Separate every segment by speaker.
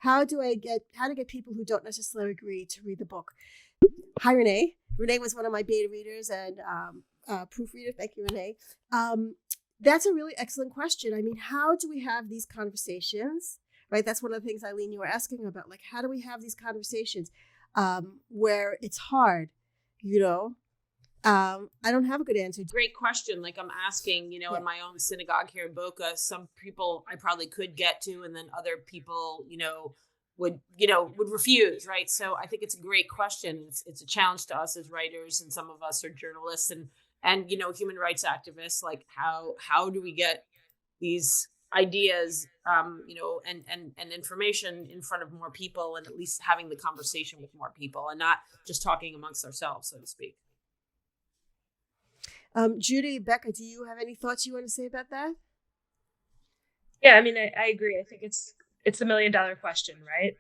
Speaker 1: how to get people who don't necessarily agree to read the book? Hi, Renee. Renee was one of my beta readers and proofreader. Thank you, Renee. That's a really excellent question. I mean, how do we have these conversations, right? That's one of the things, Eileen, you were asking about. Like, how do we have these conversations where it's hard, I don't have a good answer.
Speaker 2: Great question. Like I'm asking, in my own synagogue here in Boca, some people I probably could get to, and then other people, would refuse. Right. So I think it's a great question. It's a challenge to us as writers, and some of us are journalists and human rights activists. Like how do we get these ideas, and information in front of more people, and at least having the conversation with more people and not just talking amongst ourselves, so to speak.
Speaker 1: Judy, Becca, do you have any thoughts you want to say about that?
Speaker 3: Yeah, I mean, I agree. I think it's $1 million question, right?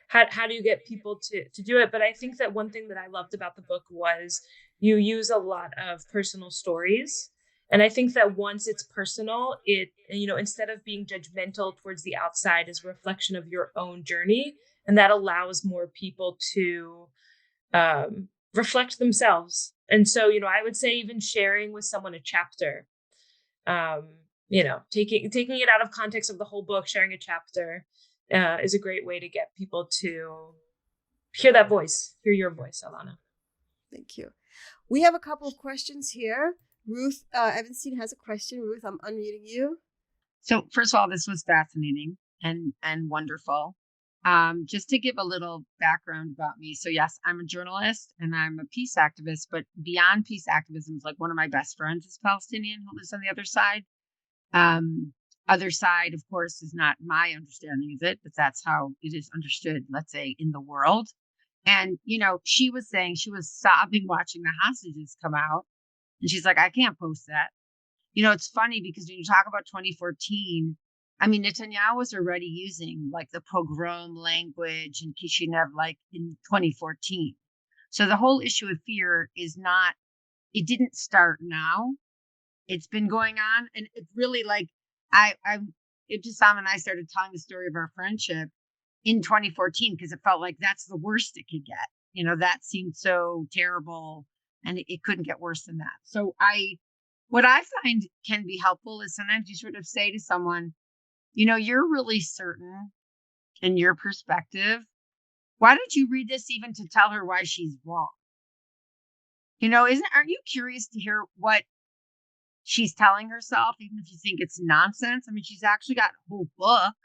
Speaker 3: How do you get people to do it? But I think that one thing that I loved about the book was you use a lot of personal stories. And I think that once it's personal, it, instead of being judgmental towards the outside, is a reflection of your own journey. And that allows more people to reflect themselves. And so, I would say even sharing with someone a chapter, taking it out of context of the whole book, sharing a chapter is a great way to get people to hear that voice, hear your voice, Elana.
Speaker 1: Thank you. We have a couple of questions here. Ruth Evanstein has a question. Ruth, I'm unmuting you.
Speaker 4: So first of all, this was fascinating and wonderful. Just to give a little background about me. So yes, I'm a journalist and I'm a peace activist, but beyond peace activism is like one of my best friends is Palestinian who lives on the other side. Other side, of course, is not my understanding of it, but that's how it is understood, let's say, in the world. And, she was saying she was sobbing watching the hostages come out. And she's like, I can't post that. It's funny because when you talk about 2014, I mean, Netanyahu was already using like the pogrom language in Kishinev, like in 2014. So the whole issue of fear it didn't start now. It's been going on. And it's really like, Ibtisam and I started telling the story of our friendship in 2014 because it felt like that's the worst it could get. That seemed so terrible and it couldn't get worse than that. So what I find can be helpful is sometimes you sort of say to someone, you're really certain in your perspective. Why don't you read this even to tell her why she's wrong? Aren't you curious to hear what she's telling herself, even if you think it's nonsense? I mean, she's actually got a whole book.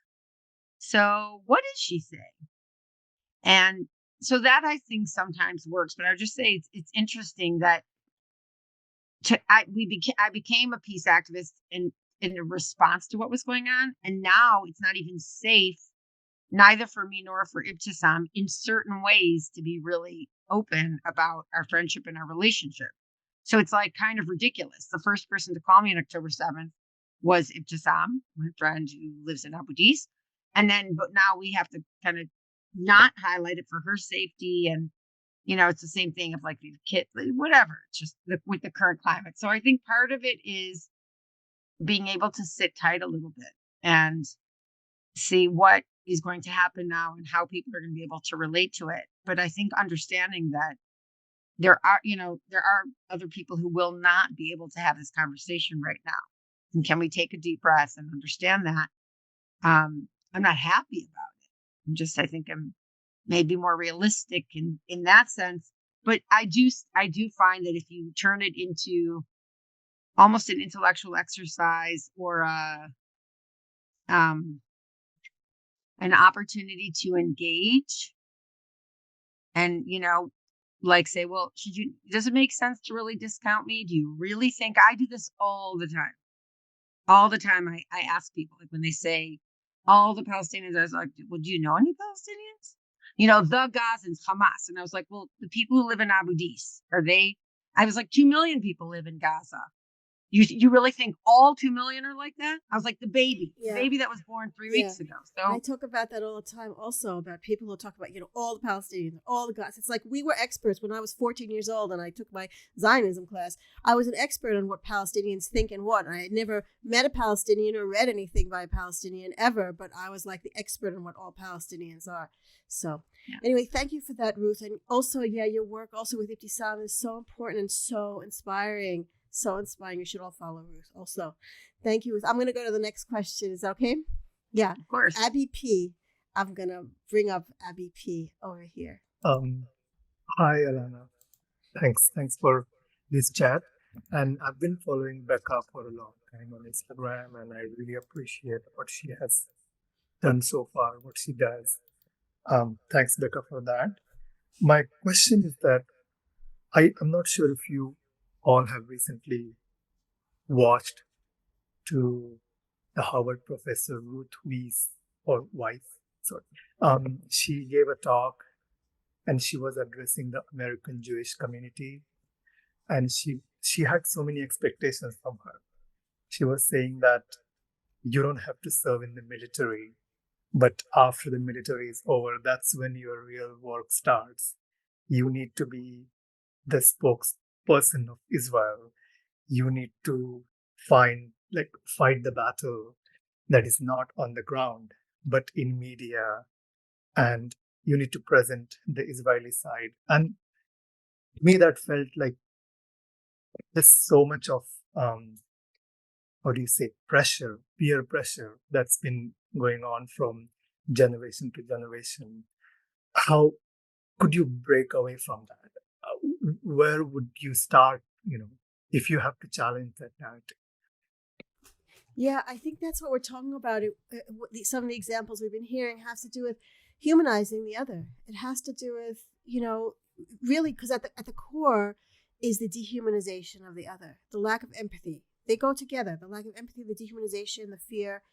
Speaker 4: So what is she saying? And so that I think sometimes works, but I would just say it's interesting that I became a peace activist in a response to what was going on. And now it's not even safe, neither for me nor for Ibtisam, in certain ways to be really open about our friendship and our relationship. So it's like kind of ridiculous. The first person to call me on October 7th was Ibtisam, my friend who lives in Abu Dis. But now we have to kind of not highlight it for her safety. And, it's the same thing of like these kids, whatever, it's just with the current climate. So I think part of it is being able to sit tight a little bit and see what is going to happen now and how people are going to be able to relate to it. But I think understanding that there are other people who will not be able to have this conversation right now. And can we take a deep breath and understand that? I'm not happy about it. I think I'm maybe more realistic in that sense. But I do find that if you turn it into almost an intellectual exercise or an opportunity to engage and, like say, well, does it make sense to really discount me? Do you really think I do this all the time? All the time I ask people, like when they say all the Palestinians, I was like, well, do you know any Palestinians? The Gazans, Hamas. And I was like, well, the people who live in Abu Dis, I was like, 2 million people live in Gaza. You really think all 2 million are like that? I was like, the baby
Speaker 1: Yeah.
Speaker 4: that was born 3
Speaker 1: Yeah.
Speaker 4: weeks ago.
Speaker 1: I
Speaker 4: So
Speaker 1: talk about that all the time also, about people who talk about, all the Palestinians, all the guys. It's like we were experts when I was 14 years old and I took my Zionism class. I was an expert on what Palestinians think and what. And I had never met a Palestinian or read anything by a Palestinian ever, but I was like the expert on what all Palestinians are. So anyway, thank you for that, Ruth. And also, your work also with Ibtisam is so important and so inspiring. So inspiring. You should all follow Ruth also. Thank you, Ruth. I'm going to go to the next question. Is that okay? Yeah.
Speaker 4: of course.
Speaker 1: Abby P. I'm going to bring up Abby P. over here.
Speaker 5: Hi, Elana. Thanks for this chat. And I've been following Becca for a long time on Instagram, and I really appreciate what she has done so far, what she does. Thanks, Becca, for that. My question is that I'm not sure if you all have recently watched to the Harvard professor Ruth Weiss or Weiss. Sorry. She gave a talk and she was addressing the American Jewish community, and she had so many expectations from her. She was saying that you don't have to serve in the military, but after the military is over, that's when your real work starts. You need to be the spokesperson of Israel. You need to fight the battle that is not on the ground, but in media, and you need to present the Israeli side. And to me, that felt like there's so much of peer pressure that's been going on from generation to generation. How could you break away from that? Where would you start, if you have to challenge that narrative?
Speaker 1: Yeah, I think that's what we're talking about. Some of the examples we've been hearing has to do with humanizing the other. It has to do with, really, because at the core is the dehumanization of the other, the lack of empathy. They go together, the lack of empathy, the dehumanization, the fear.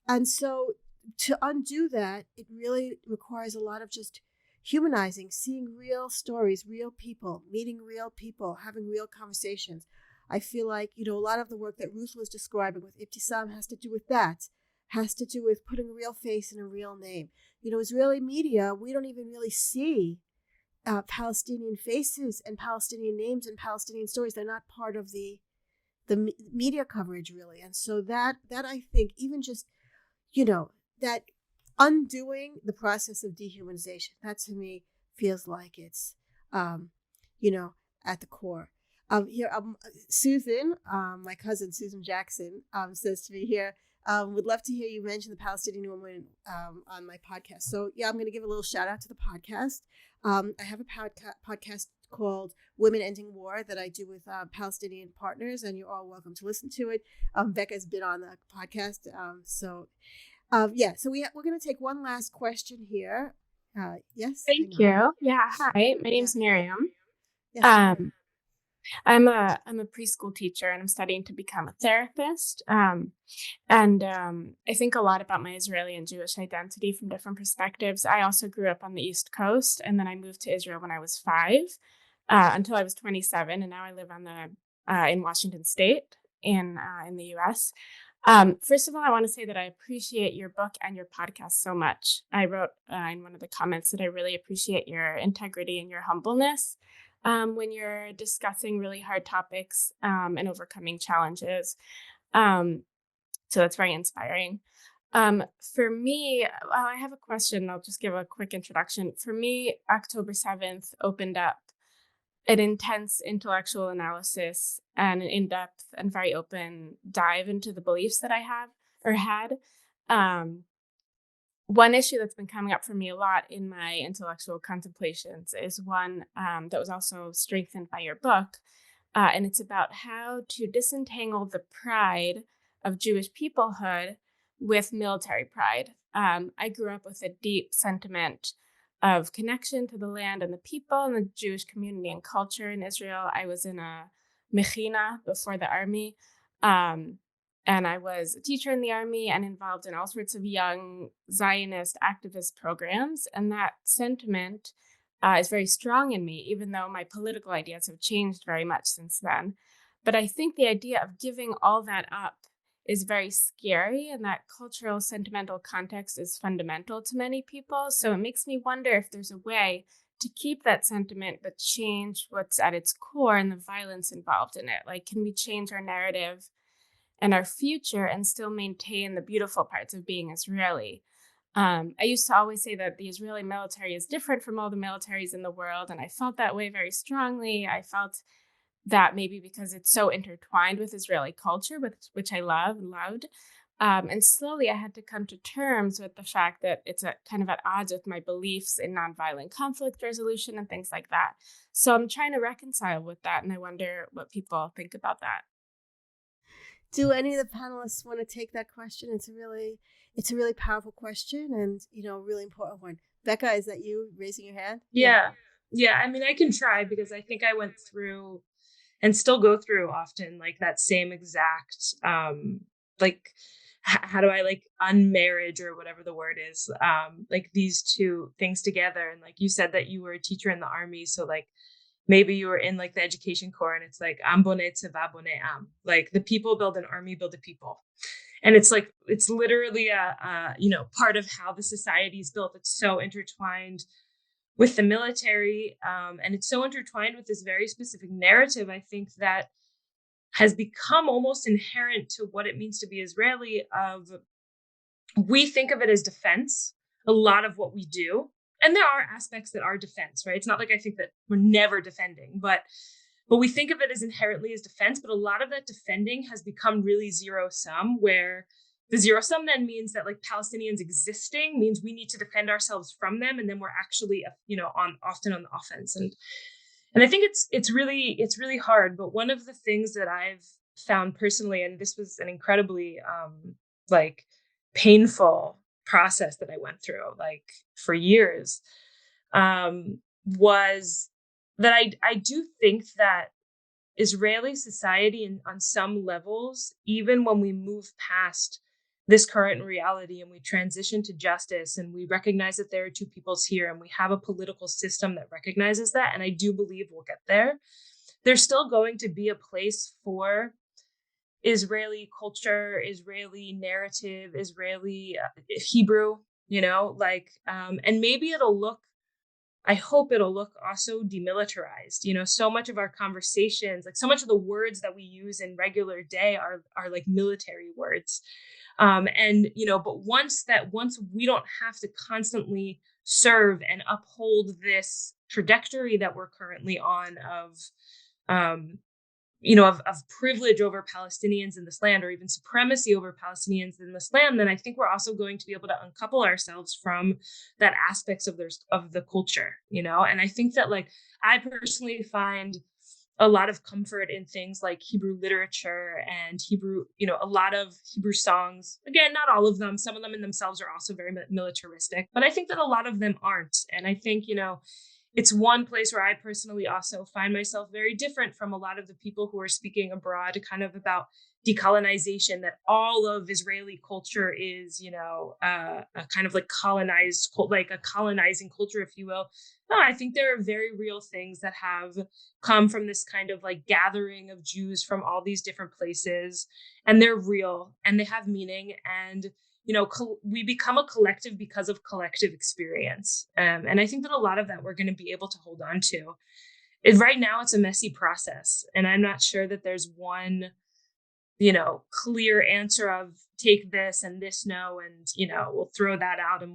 Speaker 1: And so to undo that, it really requires a lot of just humanizing, seeing real stories, real people, meeting real people, having real conversations. I feel like, a lot of the work that Ruth was describing with Ibtisam has to do with that, has to do with putting a real face and a real name. Israeli media, we don't even really see Palestinian faces and Palestinian names and Palestinian stories. They're not part of the media coverage, really. And so that I think, even just, that undoing the process of dehumanization, that to me feels like it's, at the core. Here, Susan, my cousin Susan Jackson, says to me here, would love to hear you mention the Palestinian woman on my podcast. So I'm going to give a little shout out to the podcast. I have a podcast called Women Ending War that I do with Palestinian partners, and you're all welcome to listen to it. Becca's been on the podcast. So we're going to take one last question here. Yes.
Speaker 6: Thank you. Yeah. Hi, my name's Miriam.
Speaker 1: Yes.
Speaker 6: I'm a preschool teacher and I'm studying to become a therapist. I think a lot about my Israeli and Jewish identity from different perspectives. I also grew up on the East Coast, and then I moved to Israel when I was 5 until I was 27, and now I live in Washington State in the U.S. First of all, I want to say that I appreciate your book and your podcast so much. I wrote in one of the comments that I really appreciate your integrity and your humbleness when you're discussing really hard topics and overcoming challenges. So that's very inspiring. For me, I have a question. I'll just give a quick introduction. For me, October 7th opened up an intense intellectual analysis and an in-depth and very open dive into the beliefs that I have or had. One issue that's been coming up for me a lot in my intellectual contemplations is one that was also strengthened by your book. And it's about how to disentangle the pride of Jewish peoplehood with military pride. I grew up with a deep sentiment of connection to the land and the people and the Jewish community and culture in Israel. I was in a mechina before the army. And I was a teacher in the army and involved in all sorts of young Zionist activist programs. And that sentiment is very strong in me, even though my political ideas have changed very much since then. But I think the idea of giving all that up is very scary, and that cultural sentimental context is fundamental to many people. So it makes me wonder if there's a way to keep that sentiment but change what's at its core and the violence involved in it. Like, can we change our narrative and our future and still maintain the beautiful parts of being Israeli? I used to always say that the Israeli military is different from all the militaries in the world, and I felt that way very strongly. I felt that maybe because it's so intertwined with Israeli culture, which I love and loved. And slowly I had to come to terms with the fact that it's kind of at odds with my beliefs in nonviolent conflict resolution and things like that. So I'm trying to reconcile with that, and I wonder what people think about that.
Speaker 1: Do any of the panelists want to take that question? It's a really powerful question, and really important one. Becca, is that you raising your hand?
Speaker 3: Yeah. I mean, I can try, because I think I went through and still go through often like that same exact like how do I like unmarriage or whatever the word is, like these two things together. And like you said that you were a teacher in the army, so like maybe you were in like the education corps, and it's like am bone tzeva bone am, like the people build an army, build a people. And it's like, it's literally a part of how the society is built. It's so intertwined with the military, and it's so intertwined with this very specific narrative, I think, that has become almost inherent to what it means to be Israeli. Of, we think of it as defense, a lot of what we do. And there are aspects that are defense, right? It's not like I think that we're never defending, but we think of it as inherently as defense. But a lot of that defending has become really zero sum, where the zero sum then means that like Palestinians existing means we need to defend ourselves from them, and then we're actually often on the offense. And I think it's really hard. But one of the things that I've found personally, and this was an incredibly like painful process that I went through like for years, was that I do think that Israeli society, on some levels, even when we move past this current reality and we transition to justice and we recognize that there are two peoples here and we have a political system that recognizes that, and I do believe we'll get there, there's still going to be a place for Israeli culture, Israeli narrative, Israeli Hebrew, and maybe I hope it'll look also demilitarized. So much of our conversations, like so much of the words that we use in regular day are like military words. But once we don't have to constantly serve and uphold this trajectory that we're currently on of privilege over Palestinians in this land, or even supremacy over Palestinians in this land, then I think we're also going to be able to uncouple ourselves from that aspects of the culture, and I think that like I personally find a lot of comfort in things like Hebrew literature and Hebrew, a lot of Hebrew songs. Again, not all of them. Some of them in themselves are also very militaristic, but I think that a lot of them aren't. And I think, it's one place where I personally also find myself very different from a lot of the people who are speaking abroad kind of about decolonization, that all of Israeli culture is, a kind of like colonized, like a colonizing culture, if you will. No, I think there are very real things that have come from this kind of like gathering of Jews from all these different places, and they're real and they have meaning. And we become a collective because of collective experience. And I think that a lot of that we're going to be able to hold on to. Right now, it's a messy process. And I'm not sure that there's one, clear answer of take this and this no, and, we'll throw that out and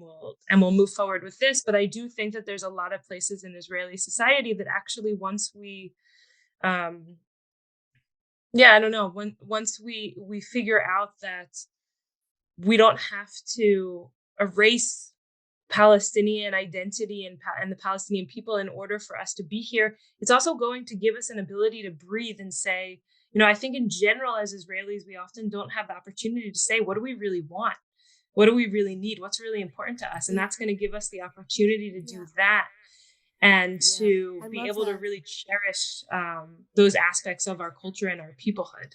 Speaker 3: we'll move forward with this. But I do think that there's a lot of places in Israeli society that actually once we, once we figure out that we don't have to erase Palestinian identity and the Palestinian people in order for us to be here, it's also going to give us an ability to breathe and say, I think in general, as Israelis, we often don't have the opportunity to say, what do we really want? What do we really need? What's really important to us? And that's going to give us the opportunity to do that and to be able to really cherish those aspects of our culture and our peoplehood,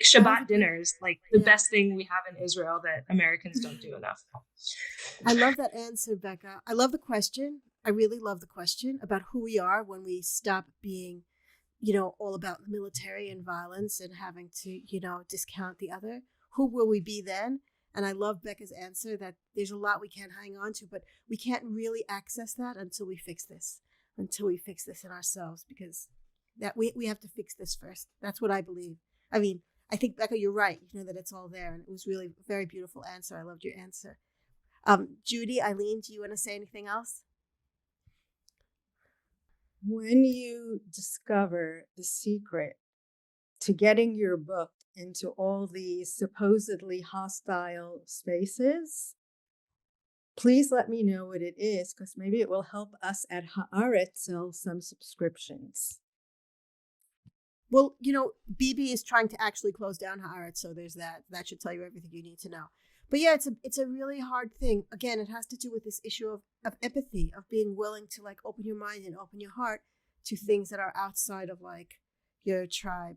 Speaker 3: Shabbat dinners, like the best thing we have in Israel that Americans don't do enough.
Speaker 1: I love that answer, Becca. I love the question. I really love the question about who we are when we stop being all about the military and violence and having to, discount the other. Who will we be then? And I love Becca's answer that there's a lot we can't hang on to, but we can't really access that until we fix this in ourselves, because that we have to fix this first. That's what I believe. I mean, I think, Becca, you're right, that it's all there. And it was really a very beautiful answer. I loved your answer. Judy, Eileen, do you want to say anything else?
Speaker 7: When you discover the secret to getting your book into all these supposedly hostile spaces, please let me know what it is, because maybe it will help us at Haaretz sell some subscriptions.
Speaker 1: Well, BB is trying to actually close down Haaretz, so there's that. That should tell you everything you need to know. But yeah, it's a really hard thing. Again, it has to do with this issue of empathy, of being willing to open your mind and open your heart to things that are outside of your tribe.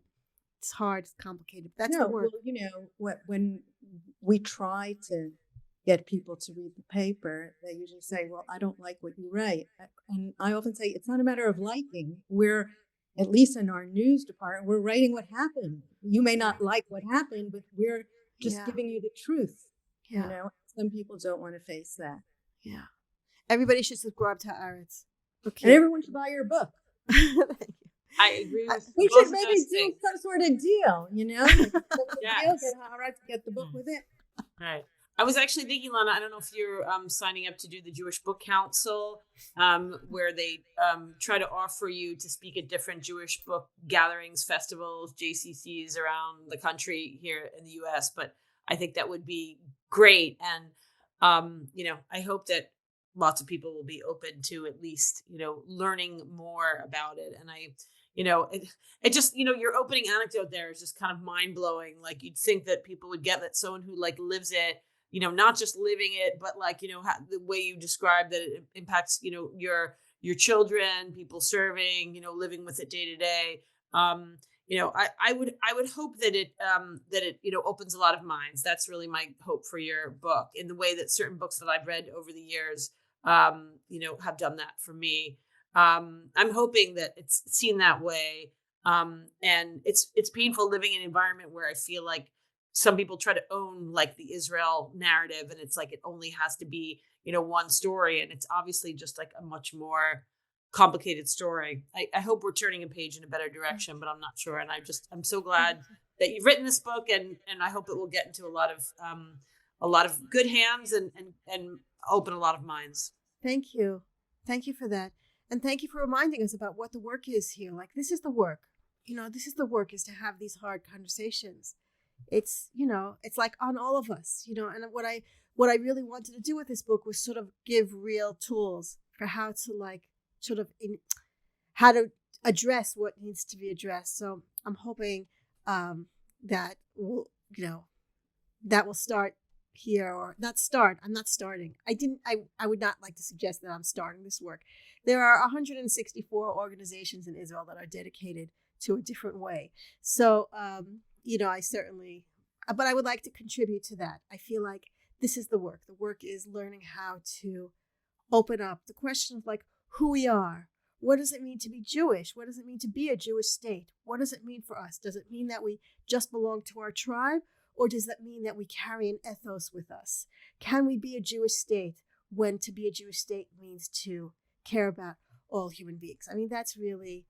Speaker 1: It's hard, it's complicated. That's the work.
Speaker 7: Well, when we try to get people to read the paper, they usually say, well, I don't like what you write. And I often say, it's not a matter of liking. We're, at least in our news department, we're writing what happened. You may not like what happened, but we're just giving you the truth.
Speaker 1: Yeah.
Speaker 7: Some people don't want to face that.
Speaker 1: Yeah. Everybody should subscribe to Haaretz.
Speaker 7: Okay. And everyone should buy your book.
Speaker 1: Thank you.
Speaker 2: I agree with
Speaker 7: we should maybe do some sort of deal,
Speaker 2: Yes.
Speaker 7: Get Haaretz, get the book with it.
Speaker 2: Right. I was actually thinking, Lana, I don't know if you're signing up to do the Jewish Book Council, where they try to offer you to speak at different Jewish book gatherings, festivals, JCCs around the country here in the U.S. But I think that would be great. And, I hope that lots of people will be open to at least, learning more about it. And it just, your opening anecdote there is just kind of mind blowing. Like, you'd think that people would get that someone who lives it, not just living it, but the way you describe that it impacts, your children, people serving, living with it day to day. I would hope that it opens a lot of minds. That's really my hope for your book, in the way that certain books that I've read over the years, have done that for me. I'm hoping that it's seen that way. And it's painful living in an environment where I feel like some people try to own the Israel narrative, and it's it only has to be, one story. And it's obviously just a much more complicated story. I hope we're turning a page in a better direction, but I'm not sure. And I'm so glad that you've written this book, and I hope it will get into a lot of good hands and open a lot of minds.
Speaker 1: Thank you. Thank you for that. And thank you for reminding us about what the work is here. This is the work. This is the work, is to have these hard conversations. It's, it's on all of us, and what I really wanted to do with this book was sort of give real tools for how to how to address what needs to be addressed. So I'm hoping that will, that will start here, or not start. I'm not starting. I would not like to suggest that I'm starting this work. There are 164 organizations in Israel that are dedicated to a different way. So, I certainly, but I would like to contribute to that. I feel like this is the work. The work is learning how to open up the question of who we are. What does it mean to be Jewish? What does it mean to be a Jewish state? What does it mean for us? Does it mean that we just belong to our tribe? Or does that mean that we carry an ethos with us? Can we be a Jewish state when to be a Jewish state means to care about all human beings? I mean, that's really